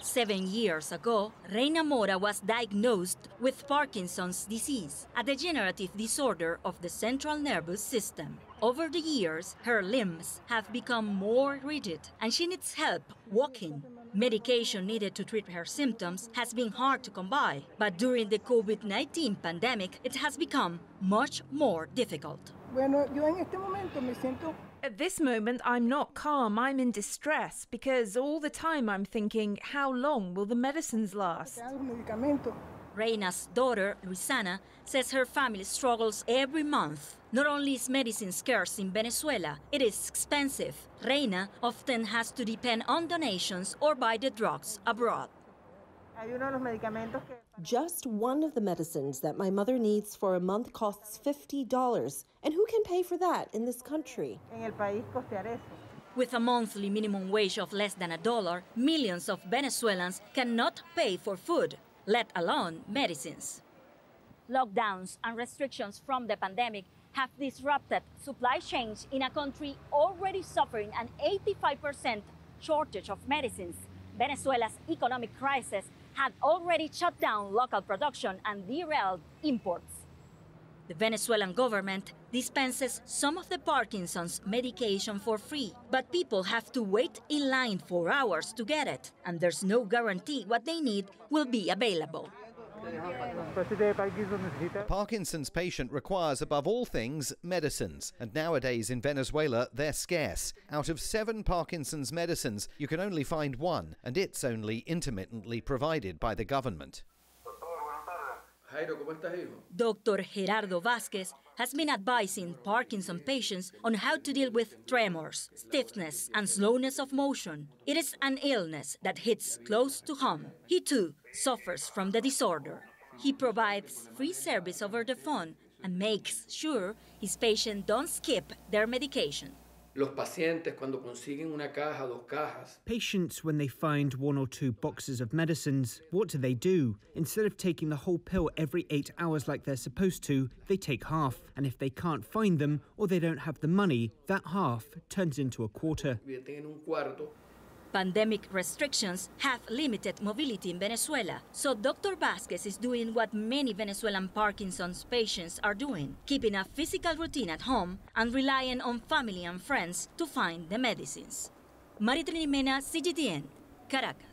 7 years ago, Reina Mora was diagnosed with Parkinson's disease, a degenerative disorder of the central nervous system. Over the years, her limbs have become more rigid and she needs help walking. Medication needed to treat her symptoms has been hard to come by, but during the COVID-19 pandemic, it has become much more difficult. At this moment, I'm not calm, I'm in distress, because all the time I'm thinking, how long will the medicines last? Reina's daughter, Luisana, says her family struggles every month. Not only is medicine scarce in Venezuela, it is expensive. Reina often has to depend on donations or buy the drugs abroad. Just one of the medicines that my mother needs for a month costs $50. And who can pay for that in this country? With a monthly minimum wage of less than $1, millions of Venezuelans cannot pay for food, let alone medicines. Lockdowns and restrictions from the pandemic have disrupted supply chains in a country already suffering an 85% shortage of medicines. Venezuela's economic crisis had already shut down local production and derailed imports. The Venezuelan government dispenses some of the Parkinson's medication for free, but people have to wait in line for hours to get it, and there's no guarantee what they need will be available. A Parkinson's patient requires, above all things, medicines. And nowadays in Venezuela, they're scarce. Out of 7 Parkinson's medicines, you can only find 1, and it's only intermittently provided by the government. Dr. Gerardo Vázquez has been advising Parkinson patients on how to deal with tremors, stiffness, and slowness of motion. It is an illness that hits close to home. He too suffers from the disorder. He provides free service over the phone and makes sure his patients don't skip their medication. Patients, when they find 1 or 2 boxes of medicines, what do? Instead of taking the whole pill every 8 hours like they're supposed to, they take half. And if they can't find them or they don't have the money, that half turns into a quarter. Pandemic restrictions have limited mobility in Venezuela, so Dr. Vázquez is doing what many Venezuelan Parkinson's patients are doing, keeping a physical routine at home and relying on family and friends to find the medicines. Maritrini Mena, CGTN, Caracas.